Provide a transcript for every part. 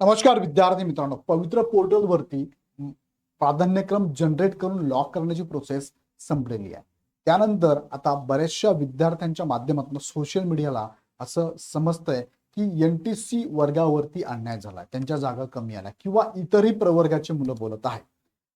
नमस्कार विद्यार्थी मित्रांनो, पवित्र पोर्टलवरती प्राधान्यक्रम जनरेट करून लॉक करण्याची प्रोसेस संपलेली आहे. त्यानंतर आता बऱ्याचशा विद्यार्थ्यांच्या माध्यमातून सोशल मीडियाला असं समजतंय की NTC वर्गावरती अन्याय झाला, त्यांच्या जागा कमी आल्या किंवा इतरही प्रवर्गाचे मुलं बोलत आहेत.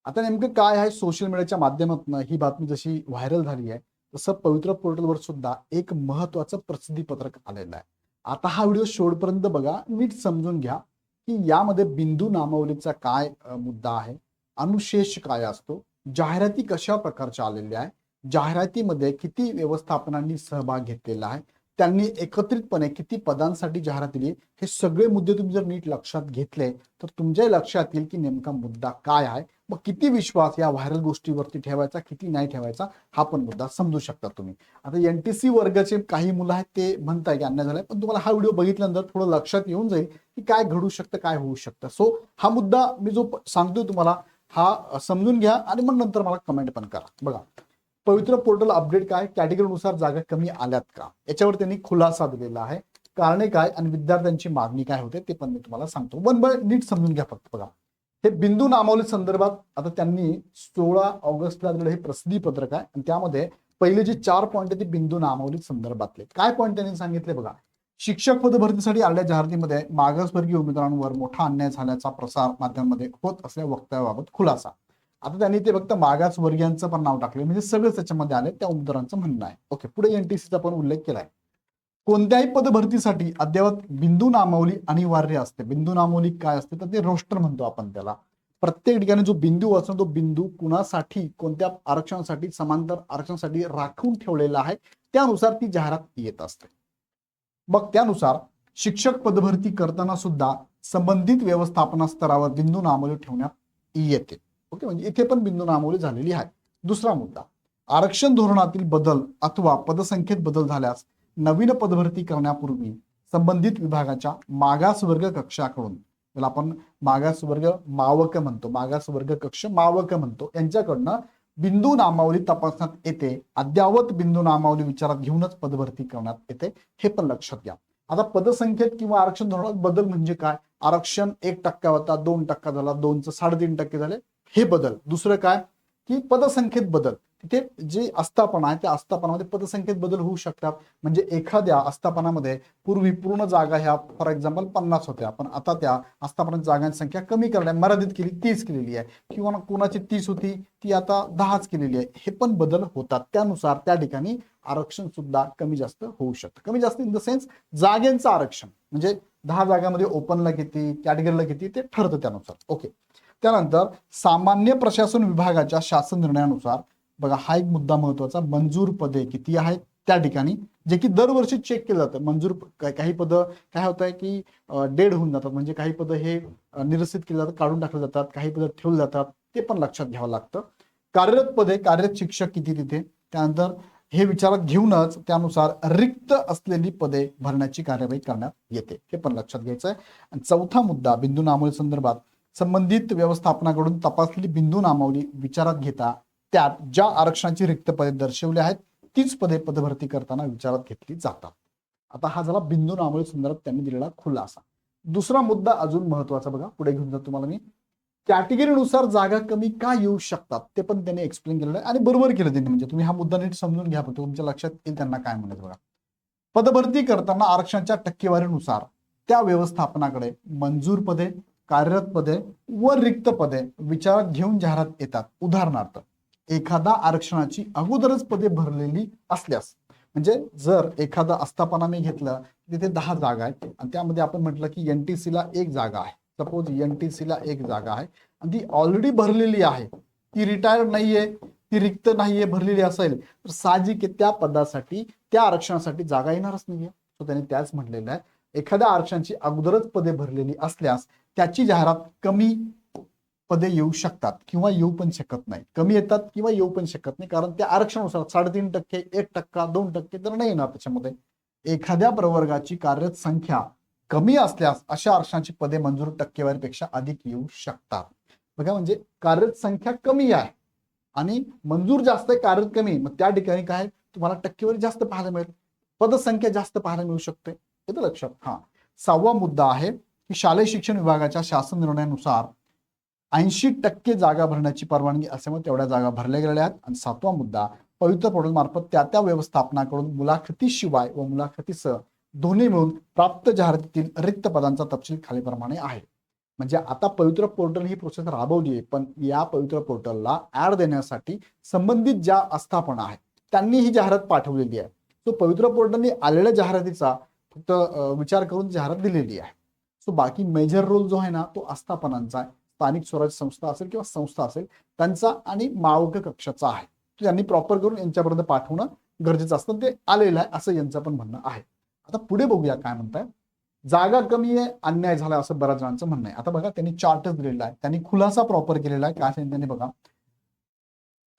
आता नेमकं काय आहे, सोशल मीडियाच्या माध्यमातून ही बातमी जशी व्हायरल झाली आहे तसं पवित्र पोर्टलवर सुद्धा एक महत्वाचं प्रसिद्धीपत्रक आलेलं आहे. आता हा व्हिडिओ शेवटपर्यंत बघा, नीट समजून घ्या की यामध्ये बिंदू नामावलीचा काय मुद्दा आहे, अनुशेष काय असतो, जाहिराती कशा प्रकारच्या आलेल्या आहे, जाहिरातीमध्ये किती व्यवस्थापनांनी सहभाग घेतलेला आहे, त्यांनी एकत्रितपणे किती पदांसाठी जाहिरात दिली, हे सगळे मुद्दे तुम्ही जर नीट लक्षात घेतले तर तुमच्या लक्षात येईल की नेमका मुद्दा काय आहे. मग किती विश्वास या व्हायरल गोष्टीवरती ठेवायचा, किती नाही ठेवायचा, हा पण मुद्दा समजू शकता तुम्ही. आता NTC वर्गाचे काही मुलं आहेत ते म्हणताय की अन्याय झालाय, पण तुम्हाला हा व्हिडिओ बघितल्यानंतर थोडं लक्षात येऊन जाईल की काय घडू शकतं, काय होऊ शकतं. सो हा मुद्दा मी जो सांगतोय तुम्हाला हा समजून घ्या आणि मग नंतर मला कमेंट पण करा. बघा, पवित्र पोर्टल अपडेट काय, कॅटेगरीनुसार जागा कमी आल्यात का, याच्यावर त्यांनी खुलासा दिलेला आहे. कारणे काय आणि विद्यार्थ्यांची मागणी काय होते ते पण मी तुम्हाला सांगतो. वन बाय नीट समजून घ्या फक्त. बघा, हे बिंदू नामावली संदर्भात आता त्यांनी 16 ऑगस्टला दिलेलं हे प्रसिद्धी पत्रक आहे आणि त्यामध्ये पहिले जे 4 पॉईंट आहेत ते बिंदू नामावली संदर्भातले. काय पॉईंट त्यांनी सांगितले बघा, शिक्षक पद भरतीसाठी आलेल्या जाहिरातीमध्ये मागासवर्गीय उमेदवारांवर मोठा अन्याय झाल्याचा प्रसार माध्यमांमध्ये होत असलेल्या वक्तव्याबाबत खुलासा. आता त्यांनी ते फक्त मागासवर्गीयांचं पण नाव टाकले, म्हणजे सगळेच त्याच्यामध्ये आले, त्या उमेदवारांचं म्हणणं आहे. ओके, पुढे NTCचा पण उल्लेख केलाय. कोणत्याही पदभरतीसाठी अद्ययावत बिंदू नामावली अनिवार्य असते. बिंदू नामावली काय असते तर ते रोस्टर म्हणतो आपण त्याला. प्रत्येक ठिकाणी जो बिंदू असतो तो बिंदू कुणासाठी, कोणत्या आरक्षणासाठी, समांतर आरक्षणासाठी राखून ठेवलेला आहे, त्यानुसार ती जाहिरात येत असते. मग त्यानुसार शिक्षक पदभरती करताना सुद्धा संबंधित व्यवस्थापना स्तरावर बिंदू नामावली ठेवण्यात येते. ओके, म्हणजे इथे पण बिंदू नामावली झालेली आहे. दुसरा मुद्दा, आरक्षण धोरणातील बदल अथवा पदसंख्येत बदल झाल्यास नवीन पदभरती करण्यापूर्वी संबंधित विभागाच्या मागासवर्ग कक्षाकडून, त्याला आपण मागासवर्ग मावक म्हणतो, मागासवर्ग कक्ष मावक म्हणतो, यांच्याकडनं बिंदू नामावली तपासण्यात येते. अद्ययावत बिंदू नामावली विचारात घेऊनच पदभरती करण्यात येते, हे पण लक्षात घ्या. आता पदसंख्येत किंवा आरक्षण धोरणात बदल म्हणजे काय, आरक्षण 1% होता 2% झाला, 2चं 3.5% झाले, हे बदल. दुसरं काय की पदसंख्येत बदल, तिथे जे आस्थापना आहे त्या आस्थापनामध्ये पदसंख्येत बदल होऊ शकतात. म्हणजे एखाद्या आस्थापनामध्ये पूर्वी पूर्ण जागा ह्या फॉर एक्झाम्पल 50 होत्या, पण आता त्या आस्थापनात जागांची संख्या कमी करण्यात मर्यादित केली, 30 केलेली आहे, किंवा कोणाची 30 होती ती आता 10च केलेली आहे. हे पण बदल होतात, त्यानुसार त्या ठिकाणी आरक्षण सुद्धा कमी जास्त होऊ शकतं. कमी जास्त इन द सेन्स जागेचं आरक्षण, म्हणजे 10 जागांमध्ये ओपनला किती, कॅटेगरीला किती, ते ठरतं त्यानुसार. ओके, त्यानंतर सामान्य प्रशासन विभागाच्या शासन निर्णयानुसार, बघा हा एक मुद्दा महत्वाचा, मंजूर पदे किती आहेत त्या ठिकाणी, जे की दरवर्षी चेक केलं जातं. मंजूर काही पद काय होत आहे की डेड होऊन जातात, म्हणजे काही पद हे निरसित केले जातात, काढून टाकले जातात, काही पद ठेवले जातात, ते पण लक्षात घ्यावं लागतं. कार्यरत पदे, कार्यरत शिक्षक किती तिथे, त्यानंतर हे विचारात घेऊनच त्यानुसार रिक्त असलेली पदे भरण्याची कार्यवाही करण्यात येते, हे पण लक्षात घ्यायचं आहे. आणि चौथा मुद्दा, बिंदू नामावली संदर्भात संबंधित व्यवस्थापनाकडून तपासलेली बिंदू नामावली विचारात घेता त्यात ज्या आरक्षणाची रिक्त पदे दर्शवली आहेत तीच पदे पदभरती करताना विचारात घेतली जातात. आता हा झाला बिंदू नामावली संदर्भात त्यांनी दिलेला खुलासा. दुसरा मुद्दा अजून महत्वाचा, बघा पुढे घेऊन जातो तुम्हाला मी, कॅटेगरीनुसार जागा कमी का येऊ शकतात ते पण त्यांनी एक्सप्लेन केलेलं आहे आणि बरोबर केलं त्यांनी. म्हणजे तुम्ही हा मुद्दा नीट समजून घ्या, पण तुमच्या लक्षात येईल त्यांना काय म्हणायचं. बघा, पदभरती करताना आरक्षणाच्या टक्केवारीनुसार त्या व्यवस्थापनाकडे मंजूर पदे, कार्यरत पदे व रिक्त पदे विचारात घेऊन जाहिरात येतात. उदाहरणार्थ, एखादा आरक्षणाची अगोदरच पदे भरलेली असल्यास, म्हणजे जर एखादा आस्थापना मी घेतलं, तिथे 10 जागा आहेत आणि त्यामध्ये आपण म्हटलं की NTCला 1 जागा आहे, सपोज NTCला 1 जागा आहे आणि ती ऑलरेडी भरलेली आहे, ती रिटायर्ड नाहीये, ती रिक्त नाहीये, भरलेली असेल तर साहजिक त्या पदासाठी, त्या आरक्षणासाठी जागा येणारच नाहीये. सो त्यांनी त्याच म्हटलेलं आहे, एखाद्या आरक्षणाची अगोदरच पदे भरलेली असल्यास त्याची जाहिरात कमी पदे येऊ शकतात किंवा येऊ पण शकत नाही. कमी येतात किंवा येऊ पण शकत नाही, कारण त्या आरक्षणानुसार 3.5%, 1%, 2% तर नाही येणार त्याच्यामध्ये. एखाद्या प्रवर्गाची कार्यरत संख्या कमी असल्यास अशा आरक्षणाची पदे मंजूर टक्केवारीपेक्षा अधिक येऊ शकतात. बघा, म्हणजे कार्यरत संख्या कमी आहे आणि मंजूर जास्त आहे, कार्यरत कमी, मग त्या ठिकाणी काय तुम्हाला टक्केवारी जास्त पाहायला मिळेल, पदसंख्या जास्त पाहायला मिळू शकते, हे तर लक्षात. हा, 6वा मुद्दा आहे की की शालेय शिक्षण विभागाच्या शासन निर्णयानुसार 80% जागा भरण्याची परवानगी असल्यामुळे तेवढ्या जागा भरल्या गेलेल्या आहेत. आणि 7वा मुद्दा, पवित्र पोर्टल मार्फत त्या व्यवस्थापनाकडून मुलाखतीशिवाय व मुलाखतीसह दोन्ही मिळून प्राप्त जाहिरातीतील रिक्त पदांचा तपशील खालीलप्रमाणे आहे. म्हणजे आता पवित्र पोर्टल ही प्रोसेस राबवली आहे, पण या पवित्र पोर्टलला ऍड देण्यासाठी संबंधित ज्या आस्थापना आहेत त्यांनी ही जाहिरात पाठवलेली आहे. सो पवित्र पोर्टलने आलेल्या जाहिरातीचा फक्त विचार करून जाहिरात दिलेली आहे. सो बाकी मेजर रोल जो आहे ना तो आस्थापनांचा आहे. स्थानिक स्वराज्य संस्था असेल किंवा संस्था असेल त्यांचा आणि मावक कक्षाचा आहे. तो त्यांनी प्रॉपर करून यांच्यापर्यंत पाठवणं गरजेचं असतं. ते आलेलं आहे असं यांचं पण म्हणणं आहे. आता पुढे बघूया काय म्हणताय. जागा कमी आहे, अन्याय झाला असं बऱ्याच जणांचं म्हणणं आहे. आता बघा त्यांनी चार्टच दिलेला आहे, त्यांनी खुलासा प्रॉपर केलेला आहे. काय त्यांनी बघा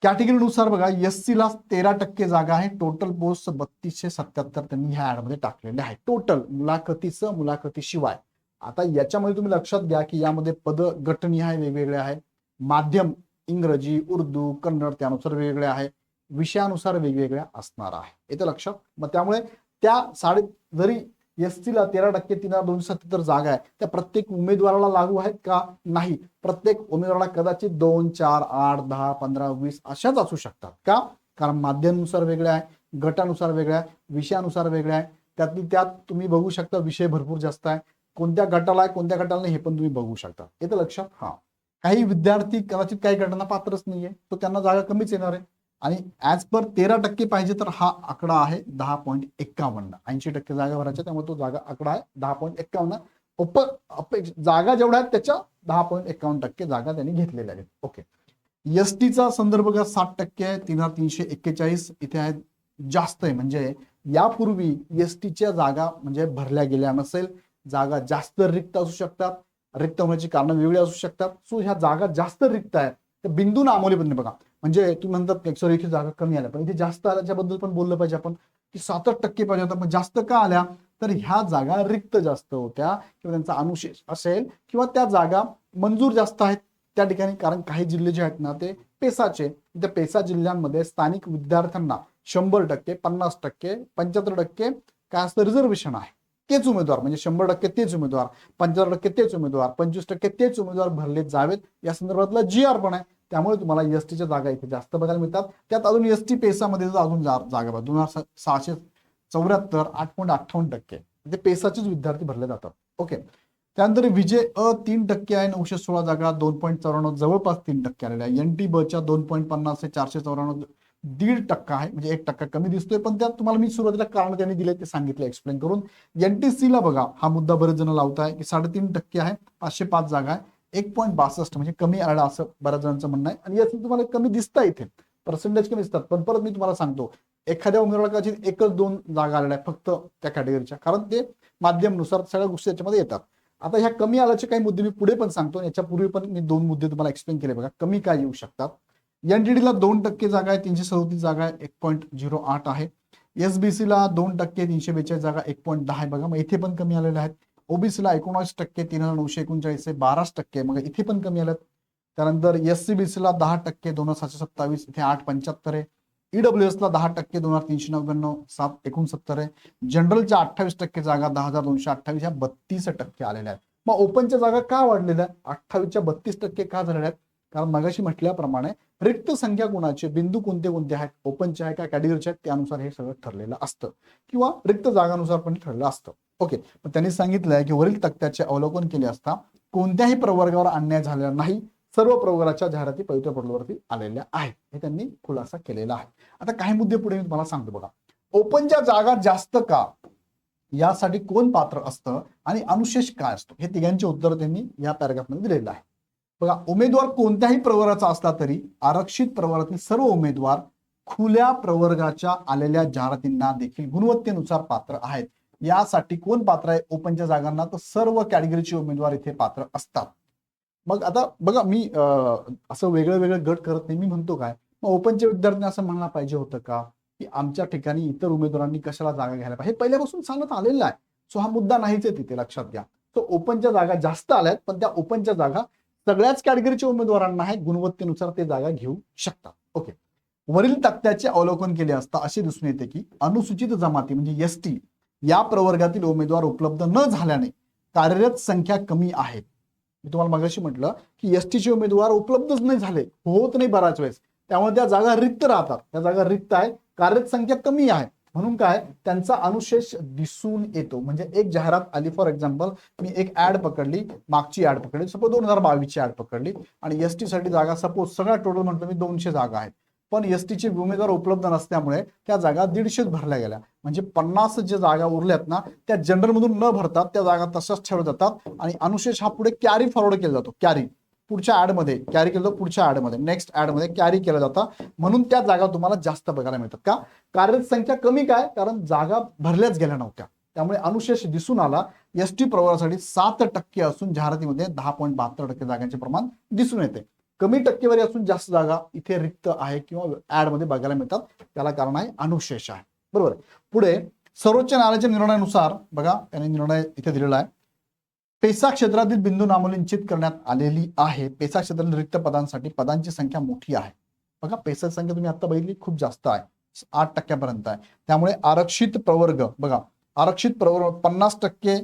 कॅटेगरीनुसार बघा एससी ला 13% जागा आहे. टोटल पोस्ट 3277 त्यांनी ह्या ऍड मध्ये टाकलेले आहे. टोटल मुलाखतीशिवाय. आता याच्यामध्ये तुम्ही लक्षात घ्या की यामध्ये पद गटनिहाय वेगवेगळे आहे. माध्यम इंग्रजी, उर्दू, कन्नड त्यानुसार वेगवेगळे आहे. विषयानुसार वेगवेगळ्या असणार आहे. येतं लक्षात. मग त्यामुळे त्या जरी एसटी ला 13% 3277 जागा आहे त्या प्रत्येक उमेदवाराला लागू आहेत का? नाही. प्रत्येक उमेदवाराला कदाचित 2, 4, 8, 10, 15, 20 अशाच असू शकतात. का? कारण माध्यमानुसार वेगळे आहे, गटानुसार वेगळ्या आहे, विषयानुसार वेगळ्या आहे. त्यातली त्यात तुम्ही बघू शकता विषय भरपूर जास्त आहे. कोणत्या गटाला आहे कोणत्या गटाला नाही हे पण तुम्ही बघू शकता. येतं लक्षात. हा, काही विद्यार्थी कदाचित काही गटांना पात्रच नाहीये, तो त्यांना जागा कमीच येणार आहे. आणि ऍज पर 13% पाहिजे तर हा आकडा आहे 10.51. 80% जागा भरायच्या, त्यामुळे तो जागा आकडा आहे 10.51. जागा जेवढ्या आहेत त्याच्या 10.51% जागा त्यांनी घेतलेल्या आहेत. ओके. एसटीचा संदर्भ 60% आहे, 3341 इथे आहे, जास्त आहे. म्हणजे यापूर्वी एसटीच्या जागा म्हणजे भरल्या गेल्या नसेल. जागा जास्त रिक्त असू शकतात, रिक्त होण्याची कारण वेगळी असू शकतात. सो ह्या जागा जास्त रिक्त आहेत तर बिंदू नामोली बदले बघा. म्हणजे तुम्ही म्हणतात सॉरी इथे जागा कमी आल्या, पण इथे जास्त आल्याच्याबद्दल पण बोललं पाहिजे आपण की 67% पाहिजे होता, पण जास्त का आल्या तर ह्या जागा रिक्त जास्त होत्या किंवा त्यांचा अनुशेष असेल किंवा त्या जागा मंजूर जास्त आहेत त्या ठिकाणी. कारण काही जिल्हे जे आहेत ना ते पेसाचे, त्या पेसा जिल्ह्यांमध्ये स्थानिक विद्यार्थ्यांना 100%, 50%, 75% काय असतं रिझर्वेशन आहे. तेच उमेदवार म्हणजे 100% तेच उमेदवार, 75% तेच उमेदवार, 25% तेच उमेदवार भरले जावेत या संदर्भातला GR पण आहे. त्यामुळे तुम्हाला एसटीच्या जागा इथे जास्त बघायला मिळतात. त्यात अजून एसटी पेसामध्ये अजून जागा बघा 2674 8.58%. म्हणजे पेसाचेच विद्यार्थी भरले जातात. ओके. त्यानंतर विजय 3% आहे, 916 जागा, 2.94 जवळपास 3% आलेल्या आहे. NT बच्या 2.50 आहे, 494 1.5% आहे, म्हणजे 1% कमी दिसतोय. पण त्यात तुम्हाला मी सुरुवातीला कारण त्यांनी दिले ते सांगितलं एक्सप्लेन करून. NTC ला बघा हा मुद्दा बरेच जण लावताय की 3.5% आहे, 505 जागा आहे, 1.62 म्हणजे कमी आला असं बऱ्याच जणांचं म्हणणं आहे. आणि याचं तुम्हाला कमी दिसतं इथे पर्सेंटेज कमी दिसतात. पण परत मी तुम्हाला सांगतो एखाद्या उमेदवाराला कदाचित 1-2 जागा आलेल्या आहेत फक्त त्या कॅटेगरीच्या, कारण ते माध्यमानुसार सगळ्या गोष्टी त्याच्यामध्ये येतात. आता ह्या कमी आल्याचे काही मुद्दे मी पुढे पण सांगतो. याच्यापूर्वी पण मी 2 मुद्दे तुम्हाला एक्सप्लेन केले बघा कमी काय येऊ शकतात. NTD ला 2% जागा आहे, 337 जागा आहे, 1.08 आहे. SBC ला 2%, 342 जागा, 1.10 आहे बघा. मग इथे पण कमी आलेल्या आहेत. OBC ला 19%, 3939 आहे, 12%. मग इथे पण कमी आल्यात. त्यानंतर SCBC ला 10%, 2727 इथे 8.75 आहे. EWS ला 10%, 2399 769 आहे. जनरलच्या 28% जागा 10228 ह्या 32% आलेल्या आहेत. मग ओपनच्या जागा का वाढलेल्या? 28च्या 32% का झालेल्या आहेत? कारण मगाशी म्हटल्याप्रमाणे रिक्त संख्या गुणाचे बिंदू कोणते कोणते आहेत, ओपनचे आहे का कॅटेगरीचे आहेत त्यानुसार हे सगळं ठरलेलं असतं किंवा रिक्त जागानुसार पण ठरलेलं असतं. ओके. पण त्यांनी सांगितलंय की वरील तक्त्याचे अवलोकन केले असता कोणत्याही प्रवर्गावर अन्याय झालेला नाही. सर्व प्रवर्गाच्या जाहिराती पवित्र पोर्टलवरती आलेल्या आहेत हे त्यांनी खुलासा केलेला आहे. आता काही मुद्दे पुढे मी तुम्हाला सांगतो बघा. ओपनच्या जागा जास्त का यासाठी कोण पात्र असतं आणि अनुशेष काय असतो हे तिघांचे उत्तर त्यांनी या पॅराग्राफमध्ये दिलेलं आहे. बघा, उमेदवार कोणत्याही प्रवर्गाचा असला तरी आरक्षित प्रवर्गातील सर्व उमेदवार खुल्या प्रवर्गाच्या आलेल्या जाहिरातींना देखील गुणवत्तेनुसार पात्र आहेत. यासाठी कोण पात्र आहे ओपनच्या जागांना? तर सर्व कॅटेगरीचे उमेदवार इथे पात्र असतात. मग आता बघा मी असं वेगळं वेगळं गट करत नाही. मी म्हणतो काय, मग ओपनच्या विद्यार्थ्यांनी असं म्हणायला पाहिजे होतं का की आमच्या ठिकाणी इतर उमेदवारांनी कशाला जागा घ्यायला पाहिजे? हे पहिल्यापासून सांगत आलेलं आहे. सो हा मुद्दा नाहीच आहे तिथे, लक्षात घ्या. तो ओपनच्या जागा जास्त आल्यात, पण त्या ओपनच्या जागा सगळ्याच कॅटेगरीच्या उमेदवारांना आहेत, गुणवत्तेनुसार ते जागा घेऊ शकतात. ओके. वरील तक्त्याचे अवलोकन केले असता असे दिसून येते की अनुसूचित जमाती म्हणजे ST या प्रवर्गातील उमेदवार उपलब्ध न झाल्याने कार्यरत संख्या कमी आहे. मी तुम्हाला मगाशी म्हटलं की एसटीचे उमेदवार उपलब्धच नाही झाले, होत नाही बराच वेळेस, त्यामुळे त्या जागा रिक्त राहतात. त्या जागा रिक्त आहे, कार्यरत संख्या कमी आहे, म्हणून काय त्यांचा अनुशेष दिसून येतो. म्हणजे एक जाहिरात आली, फॉर एक्झाम्पल मी एक ऍड पकडली, मागची ऍड पकडली, सपोज 2022 ची ऍड पकडली आणि एसटी साठी जागा सपोज सगळ्या टोटल म्हटलं मी 200 जागा आहेत, पण एसटीचे उमेदवार उपलब्ध नसल्यामुळे त्या जागा 150 भरल्या गेल्या. म्हणजे 50 ज्या जागा उरल्यात ना त्या जनरल मधून न भरतात त्या जागा तशाच ठेवल्या जातात आणि अनुशेष हा पुढे कॅरी फॉरवर्ड केला जातो. कॅरी पुढच्या ऍड मध्ये कॅरी केलं, पुढच्या ऍड मध्ये नेक्स्ट ऍड मध्ये कॅरी केलं जातं, म्हणून त्या जागा तुम्हाला जास्त बघायला मिळतात. का? कार्यरत संख्या कमी, काय कारण जागा भरल्याच गेल्या नव्हत्या, त्यामुळे अनुशेष दिसून आला. एसटी प्रवारासाठी 7% असून जाहिरातीमध्ये 10.72% जागांचे प्रमाण दिसून येते. कमी टक्केवारी असून जास्त जागा इथे रिक्त आहे किंवा ऍड मध्ये बघायला मिळतात, त्याला कारण आहे अनुशेष आहे. बरोबर. पुढे सर्वोच्च न्यायालयाच्या निर्णयानुसार बघा त्याने निर्णय इथे दिलेला आहे, पेसा क्षेत्रातील बिंदू नामोल्लेखित करण्यात आलेली आहे. पेसा क्षेत्रातील रिक्त पदांसाठी पदांची संख्या मोठी आहे. बघा पेसाची संख्या तुम्ही आता बघितली खूप जास्त आहे, 8% आहे. त्यामुळे आरक्षित प्रवर्ग बघा, आरक्षित प्रवर्ग 50%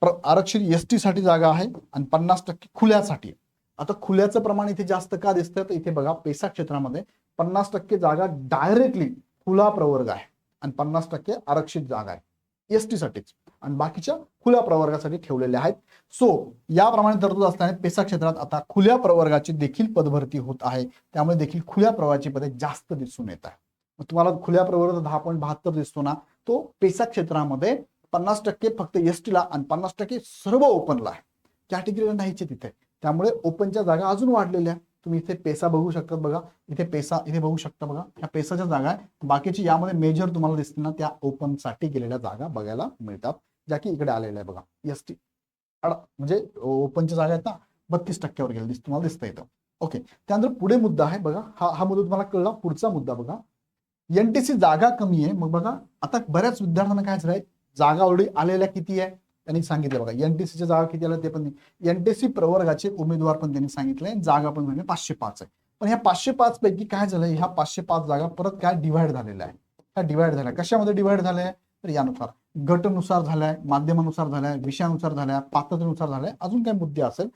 आरक्षित एसटी साठी जागा आहे आणि 50% खुल्यासाठी. आता खुल्याचं प्रमाण इथे जास्त का दिसतं, तर इथे बघा पेसा क्षेत्रामध्ये 50% जागा डायरेक्टली खुला प्रवर्ग आहे आणि 50% आरक्षित जागा आहे एसटी साठीच आणि बाकीच्या खुल्या प्रवर्गासाठी ठेवलेल्या आहेत. सो याप्रमाणे तरतूद असताना पेसा क्षेत्रात आता खुल्या प्रवर्गाची देखील पदभरती होत आहे, त्यामुळे देखील खुल्या प्रवर्गाची पदे जास्त दिसून येत आहे. तुम्हाला खुल्या प्रवर्गाचा 10.72 दिसतो ना, तो पेसा क्षेत्रामध्ये 50% फक्त एसटीला आणि 50% सर्व ओपनला आहे, कॅटेगरीला नाहीचे तिथे. त्यामुळे ओपनच्या जागा अजून वाढलेल्या. तुम्ही इथे पेसा बघू शकता, बघा इथे पेसा इथे बघू शकता, बघा ह्या पेसाच्या जागा आहे. बाकीची यामध्ये मेजर तुम्हाला दिसते ना, त्या ओपन साठी गेलेल्या जागा बघायला मिळतात, ज्या की इकडे आलेल्या आहे. बघा एसटी म्हणजे ओपनच्या जागा आहेत ना 32% वर गेल्या तुम्हाला दिसतं इथं. ओके. त्यानंतर पुढे मुद्दा आहे बघा, हा मुद्दा तुम्हाला कळला. पुढचा मुद्दा बघा, एनटीसी जागा कमी आहे. मग बघा आता बऱ्याच विद्यार्थ्यांना काय झालंय, जागा ऑलरेडी आलेल्या किती आहे त्यांनी सांगितलं. बघा एनटीसीच्या जागा किती आल्या ते पण नाही. एनटीसी प्रवर्गाचे उमेदवार पण त्यांनी सांगितलंय, जागा पण म्हणजे 505 आहे. पण ह्या 505 पैकी काय झालंय, ह्या 505 जागा परत काय डिव्हाइड झालेल्या आहे. ह्या डिव्हाइड झाल्या, कशामध्ये डिव्हाइड झाल्या, तर यानुसार गटनुसार झालाय, माध्यमानुसार झालाय, विषयानुसार झालाय, पात्रतेनुसार झालाय, अजून काही मुद्दे असेल.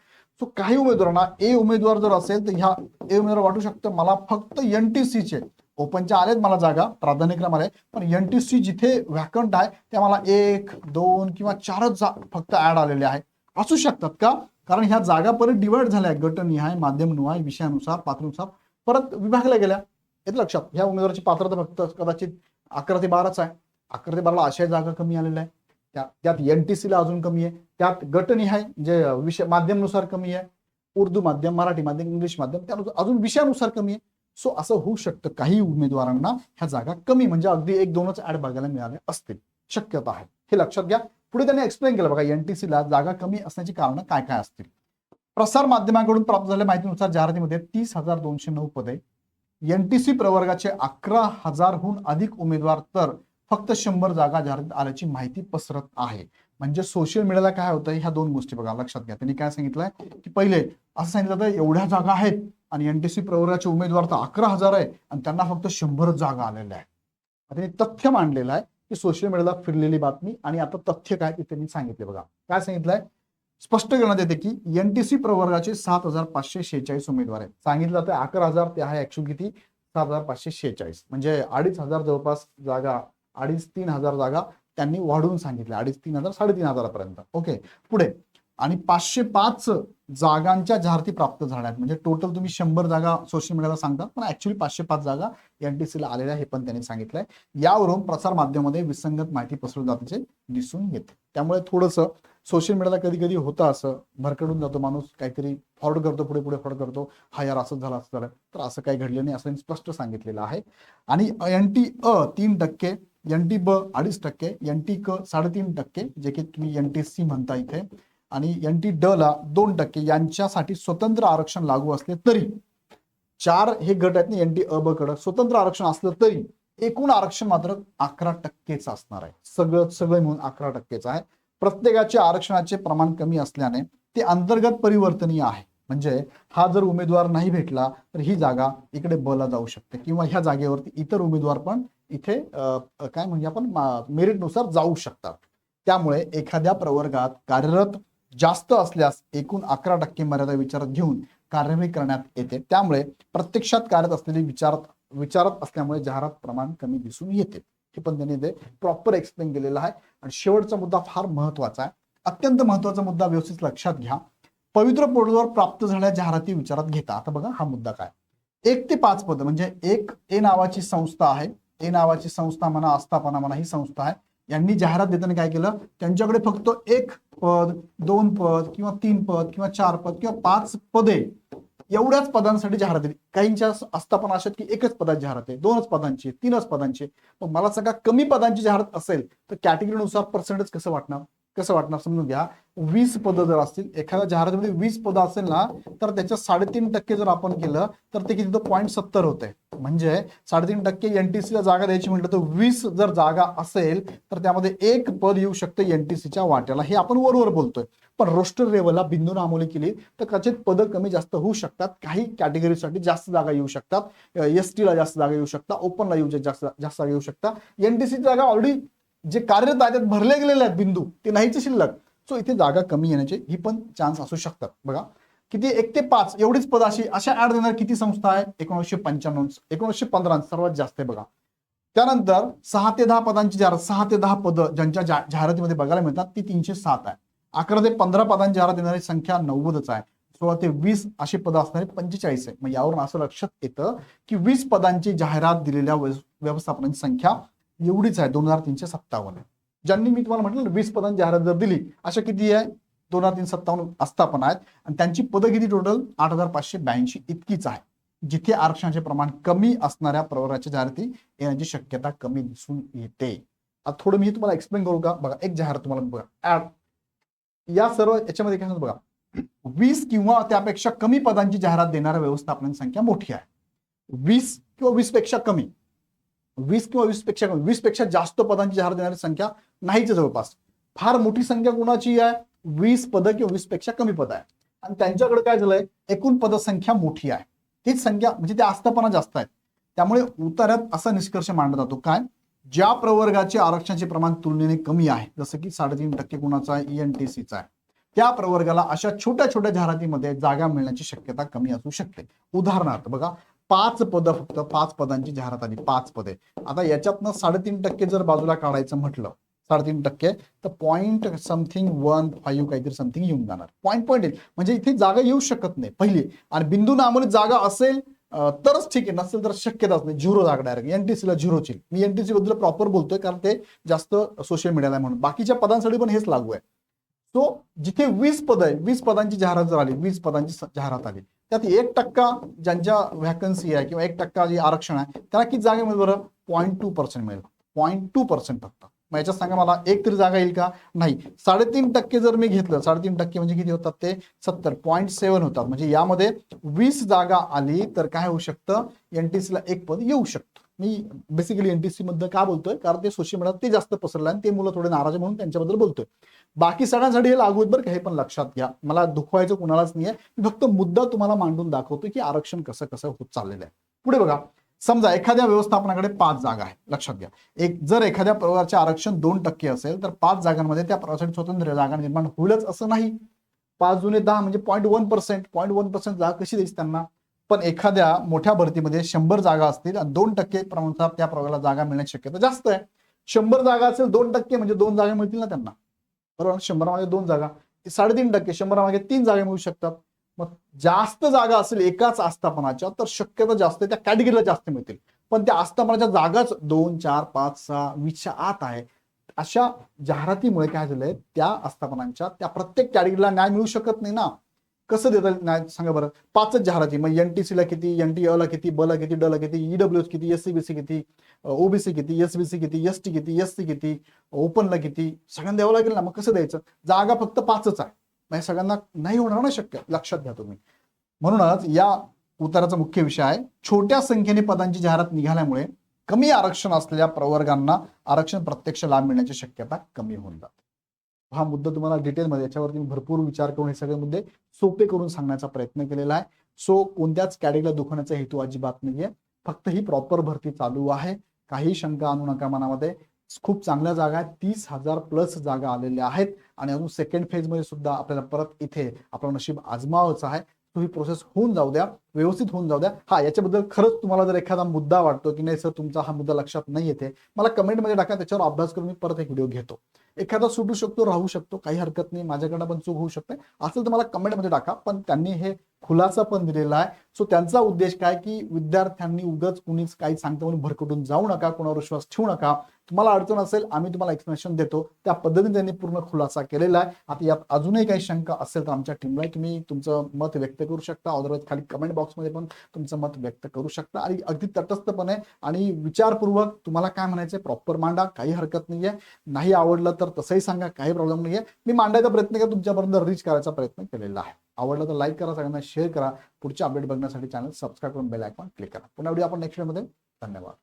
सो काही उमेदवारांना ए उमेदवार जर असेल तर ह्या ए उमेदवार वाटू शकतं मला फक्त एनटीसीचे ओपनच्या आलेत मला जागा प्राधान्यक्रम आले, पण एनटीसी जिथे व्हॅकंट आहे त्या मला 1, 2 किंवा 4च फक्त ऍड आलेले आहे असू शकतात. का? कारण ह्या जागा परत डिवाइड झाल्या, गटनिहाय, माध्यमनिहाय, विषयानुसार, पात्रनुसार परत विभागल्या गेल्या. येतं लक्षात. ह्या उमेदवाराची पात्रता फक्त कदाचित 11 ते 12च आहे. 11 ते 12ला अशा जागा कमी आलेल्या आहे. त्यात एनटीसीला अजून कमी आहे. त्यात गटनिहाय जे विषय माध्यमनुसार कमी आहे, उर्दू माध्यम, मराठी माध्यम, इंग्लिश माध्यम, त्यानुसार अजून विषयानुसार कमी आहे. सो असं होऊ शकतं काही उमेदवारांना ह्या जागा कमी म्हणजे अगदी 1-2च ऍड बघायला मिळाले असतील, शक्यता आहे, हे लक्षात घ्या. पुढे त्यांनी एक्सप्लेन केलं बघा एनटीसीला जागा कमी असण्याची कारण काय काय असतील. प्रसार माध्यमांकडून प्राप्त झालेल्या माहितीनुसार जाहिरातीमध्ये 30,209 पदे, एनटीसी प्रवर्गाचे 11,000हून अधिक उमेदवार, तर फक्त 100 जागा जाहिरातीत आल्याची माहिती पसरत आहे. म्हणजे सोशल मीडियाला काय होतं, ह्या दोन गोष्टी बघा लक्षात घ्या. त्यांनी काय सांगितलंय की पहिले असं सांगितलं जातं एवढ्या जागा आहेत आणि एनटीसी प्रवर्गाचे उमेदवार तर 11,000 आहे आणि त्यांना फक्त 100 जागा आलेल्या आहेत. त्यांनी तथ्य मांडलेलं आहे की सोशल मीडियाला फिरलेली बातमी आणि आता तथ्य काय ते त्यांनी सांगितले. बघा काय सांगितलंय, स्पष्ट करण्यात येते की एनटीसी प्रवर्गाचे 7,546 उमेदवार आहेत. सांगितलं जातं 11,000, ते आहे ऍक्च्युअली किती 7,546, म्हणजे 2,500 जवळपास जागा, 2,500-3,000 जागा त्यांनी वाढवून सांगितल्या, 2,500-3,000, 3,500 पर्यंत. ओके. पुढे आणि 505 जागांच्या जाहिराती प्राप्त झाल्या आहेत. म्हणजे टोटल तुम्ही 100 जागा सोशल मीडियाला सांगतात, पण ऍक्च्युअली 505 जागा एनटीसीला आलेल्या हे पण त्यांनी सांगितलंय. यावरून प्रसार माध्यमामध्ये विसंगत माहिती पसरवली जाते दिसून येते. त्यामुळे थोडंसं सोशल मीडियाला कधी कधी होतं असं, भरकडून जातो माणूस, काहीतरी फॉरवर्ड करतो, पुढे पुढे फॉरवर्ड करतो, हा यार असं झालं असं झालं, तर असं काही घडलं नाही असं स्पष्ट सांगितलेलं आहे. आणि एनटी अ 3%, एनटी ब 2.5%, एनटी क 3.5%, जे की तुम्ही एनटीसी म्हणता इथे, आणि एनटी ड ला 2% यांच्यासाठी स्वतंत्र आरक्षण लागू असले तरी, 4 हे गट आहेत ना एनटी अ ब कडे, स्वतंत्र आरक्षण असलं तरी एकूण आरक्षण मात्र 11%च असणार आहे. सगळं मिळून 11%च आहे. प्रत्येकाचे आरक्षणाचे प्रमाण कमी असल्याने ते अंतर्गत परिवर्तनीय आहे. म्हणजे हा जर उमेदवार नाही भेटला तर ही जागा इकडे ब ला जाऊ शकते किंवा ह्या जागेवरती इतर उमेदवार पण इथे काय म्हणजे आपण मेरिटनुसार जाऊ शकतात. त्यामुळे एखाद्या प्रवर्गात कार्यरत जास्त असल्यास एकूण 11% मर्यादा विचारात घेऊन कार्यवाही करण्यात येते. त्यामुळे प्रत्यक्षात कार्यरत असलेली विचारत असल्यामुळे जाहिरात प्रमाण कमी दिसून येते. हे पण त्यांनी ते प्रॉपर एक्सप्लेन केलेलं आहे. आणि शेवटचा मुद्दा फार महत्वाचा आहे, अत्यंत महत्वाचा मुद्दा, व्यवस्थित लक्षात घ्या. पवित्र पोर्टलवर प्राप्त झालेल्या जाहिराती विचारात घेता. आता बघा हा मुद्दा काय, 1 ते 5 पद म्हणजे एक ए नावाची संस्था आहे, ए नावाची संस्था म्हणा, आस्थापना म्हणा, ही संस्था आहे. यांनी जाहिरात देताना काय केलं, त्यांच्याकडे फक्त 1 पद, 2 पद किंवा 3 पद किंवा 4 पद किंवा 5 पदे, एवढ्याच पदांसाठी जाहिरात दिली. काहींच्या आस्थापना अशा की एकच पदाची जाहिरात आहे, 2च पदांची, 3च पदांची. पण मला सगळ्या कमी पदांची जाहिरात असेल तर कॅटेगरीनुसार पर्सेंटेज कसं वाटणार समजून घ्या. 20 पदं जर असतील, एखाद्या जाहिरातीमध्ये 20 पदं असेल ना, तर त्याच्या 3.5% जर आपण केलं तर ते किती 0.70 होते. म्हणजे 3.5% एनटीसीला जागा द्यायची म्हटलं तर 20 जर जागा असेल तर त्यामध्ये 1 पद येऊ शकतं एनटीसीच्या वाट्याला. हे आपण वरवर बोलतोय. पण रोस्टर लेवलला बिंदू नामोली केली तर कदाचित पदं कमी जास्त होऊ शकतात. काही कॅटेगरीसाठी जास्त जागा येऊ शकतात, एसटीला जास्त जागा येऊ शकतात, ओपनला जास्त जागा येऊ शकतात. एनटीसी जागा ऑलरेडी जे कार्यरत आहेत त्यात भरले गेलेले आहेत बिंदू, ते नाहीच शिल्लक. सो इथे जागा कमी येण्याचे ही पण चान्स असू शकतात. बघा किती, 1 ते 5 एवढीच पद अशा ऍड देणार किती संस्था आहे, 1995, 1915 सर्वात जास्त आहे. बघा त्यानंतर 6 ते 10 पदांची जाहिरात, 6 ते 10 पदं ज्यांच्या जाहिरातीमध्ये बघायला मिळतात ती 307 आहे. 11 ते 15 पदांची जाहिरात देणारी संख्या 90च आहे. 16 ते 20 अशी पदं असणारी 45 आहे. मग यावरून असं लक्षात येतं की 20 पदांची जाहिरात दिलेल्या व्यवस्थापनाची संख्या एवढीच आहे, 2357. ज्यांनी मी तुम्हाला म्हटलं 20 पदांची जाहिरात जर दिली, अशा किती आहे, 2357 आस्थापना आहेत. आणि त्यांची पदं किती टोटल 8582 इतकीच आहे. जिथे आरक्षणाचे प्रमाण कमी असणाऱ्या प्रवर्गाच्या जाहिराती येण्याची शक्यता कमी दिसून येते. आता थोडं मी तुम्हाला एक्सप्लेन करू का. बघा एक जाहिरात तुम्हाला बघा, ऍड या सर्व याच्यामध्ये काय बघा, 20 किंवा त्यापेक्षा कमी पदांची जाहिरात देणाऱ्या व्यवस्थापनांची संख्या मोठी आहे. 20 किंवा 20 पेक्षा कमी, 20 किंवा 20 पेक्षा कमी, 20 पेक्षा जास्त पदांची जाहिरात देणारी संख्या नाहीच जवळपास. फार मोठी संख्या कोणाची आहे, 20 पदं किंवा 20 पेक्षा कमी पद आहे. आणि त्यांच्याकडे काय झालंय, एकूण पदसंख्या मोठी आहे. तीच संख्या म्हणजे त्या आस्थापना जास्त आहेत. त्यामुळे उतार्यात असा निष्कर्ष मांडला जातो काय, ज्या प्रवर्गाचे आरक्षणाचे प्रमाण तुलनेने कमी आहे, जसं की 3.5% कोणाचा आहे, ईएनटीसीचा आहे, त्या प्रवर्गाला अशा छोट्या छोट्या जाहिरातीमध्ये जागा मिळण्याची शक्यता कमी असू शकते. उदाहरणार्थ बघा, 5 पदं, फक्त 5 पदांची जाहिरात आली, 5 पदे. आता याच्यातनं 3.5% जर बाजूला काढायचं म्हटलं, 3.5% तर .15 काहीतरी समथिंग येऊन जाणार. पॉईंट येईल, म्हणजे इथे जागा येऊ शकत नाही पहिली. आणि बिंदू नामोली जागा असेल तरच ठीक आहे, नसेल तर शक्यताच नाही. 0 जागा डायरेक्ट एनटीसीला 0ची. मी एनटीसी बद्दल प्रॉपर बोलतोय कारण ते जास्त सोशल मीडियाला म्हणून. बाकीच्या पदांसाठी पण हेच लागू आहे. सो जिथे 20 पद आहे, 20 पदांची जाहिरात जर आली, 20 पदांची जाहिरात आली, त्यात 1% ज्यांच्या व्हॅकन्सी आहे किंवा 1% जे आरक्षण आहे त्याला किती जागा मिळेल बरं, 0.2% मिळेल. 0.2% फक्त. मग याच्यात सांगा मला, एक तरी जागा येईल का, नाही. 3.5% जर मी घेतलं, 3.5% म्हणजे किती होतात ते 70.7 होतात. म्हणजे यामध्ये 20 जागा आली तर काय होऊ शकतं, एनटीसीला 1 पद येऊ शकतं. मी बेसिकली एनटीसी मध्ये का बोलतोय, कारण ते सोशल मीडियात ते जास्त पसरलं आणि ते मुलं थोडे नाराज म्हणून त्यांच्याबद्दल बोलतोय. बाकी सगळ्यांसाठी हे लागू आहेत बरं का, हे पण लक्षात घ्या. मला दुखवायचं कुणालाच नाहीये, मी फक्त मुद्दा तुम्हाला मांडून दाखवतोय की आरक्षण कसं कसं होत चाललेलं आहे. पुढे बघा, समजा एखाद्या व्यवस्थापनाकडे 5 जागा आहे, लक्षात घ्या. जर एखाद्या प्रवर्गाचे आरक्षण 2% असेल तर 5 जागांमध्ये त्या प्रवर्गासाठी स्वतंत्र जागा निर्माण होईलच असं नाही. 5 × 10 म्हणजे 0.1% जागा कशी द्यायची त्यांना. पण एखाद्या मोठ्या भरतीमध्ये 100 जागा असतील आणि 2% प्रमाणात त्या प्रवर्गाला जागा मिळण्याची शक्यता जास्त आहे. 100 जागा असेल, 2% म्हणजे 2 जागा मिळतील ना त्यांना, बरोबर. 100 मागे 2 जागा, 3.5%, 100 मागे 3 जागा मिळू शकतात. मग जास्त जागा असेल एकाच आस्थापनाच्या तर शक्यता जास्त, त्या कॅटेगरीला जास्त मिळतील. पण त्या आस्थापनाच्या जागाच 2, 4, 5, 6, 20च्या आत आहे. अशा जाहिरातीमुळे काय झालंय, त्या आस्थापनांच्या त्या प्रत्येक कॅटेगरीला न्याय मिळू शकत नाही ना. कसं देतात न्याय सांगा बरं. 5च जाहिराती, मग एनटीसीला किती, एनटीएला किती, बला किती, डला किती, ईडब्ल्यूएस किती, एससीबीसी किती, ओबीसी किती, एसबीसी किती, एसटी किती, एससी किती, ओपनला किती, सगळ्यांना द्यावं लागेल ना. मग कसं द्यायचं, जागा फक्त 5च आहे, म्हणजे सगळ्यांना नाही होणार ना शक्य. लक्षात घ्या तुम्ही. म्हणूनच या उताराचा मुख्य विषय आहे, छोट्या संख्येने पदांची जाहिरात निघाल्यामुळे कमी आरक्षण असलेल्या प्रवर्गांना आरक्षण प्रत्यक्ष लाभ मिळण्याची शक्यता कमी होऊन जाते. हा मुद्दा तुम्हाला डिटेलमध्ये याच्यावरती मी भरपूर विचार करून हे सगळे मुद्दे सोपे करून सांगण्याचा प्रयत्न केलेला आहे. सो कोणत्याच कॅटेगरीला दुखवण्याचा हेतू अजिबात नाहीये, फक्त ही प्रॉपर भरती चालू आहे. काही शंका आणू नका मनामध्ये. खूप चांगल्या जागा आहेत, 30,000 प्लस जागा आलेल्या आहेत आणि अजून सेकंड फेजमध्ये सुद्धा आपल्याला परत इथे आपलं नशीब आजमावायचं आहे. तो ही प्रोसेस होऊन जाऊ द्या, व्यवस्थित होऊन जाऊ द्या. हा, याच्याबद्दल खरंच तुम्हाला जर एखादा मुद्दा वाटतो की नाही सर तुमचा हा मुद्दा लक्षात नाही येते, मला कमेंटमध्ये टाका, त्याच्यावर अभ्यास करून मी परत एक व्हिडिओ घेतो. एखादा सुटू शकतो, राहू शकतो, काही हरकत नाही, माझ्याकडनं पण चूक होऊ शकते, असेल तर मला कमेंटमध्ये टाका. पण त्यांनी हे खुलासा पण दिलेला आहे. सो त्यांचा उद्देश काय की विद्यार्थ्यांनी उगाच कुणीच काही सांगतं म्हणून भरकटून जाऊ नका, कोणावर विश्वास ठेवू नका. तुम्हाला अडचण असेल आम्ही तुम्हाला एक्सप्लेनेशन देतो, त्या पद्धतीने त्यांनी पूर्ण खुलासा केलेला आहे. आता यात अजूनही काही शंका असेल तर आमच्या टीमला तुम्ही तुमचं मत व्यक्त करू शकता, अदरवाईज खाली कमेंट बॉक्समध्ये पण तुमचं मत व्यक्त करू शकता आणि अगदी तटस्थपणे आणि विचारपूर्वक तुम्हाला काय म्हणायचं प्रॉपर मांडा, काही हरकत नाहीये. नाही आवडलं तर तसंही सांगा, काही प्रॉब्लेम नाहीये. मी मांडायचा प्रयत्न केला, तुमच्यापर्यंत रीच करायचा प्रयत्न केलेला आहे. आवडलं तर लाईक करा, सगळ्यांना शेअर करा. पुढच्या अपडेट बघण्यासाठी चॅनल सबस्क्राईब करून बेल आयकॉन क्लिक करा. पुन्हा व्हिडिओ आपण नेक्स्ट व्हिडिओमध्ये. धन्यवाद.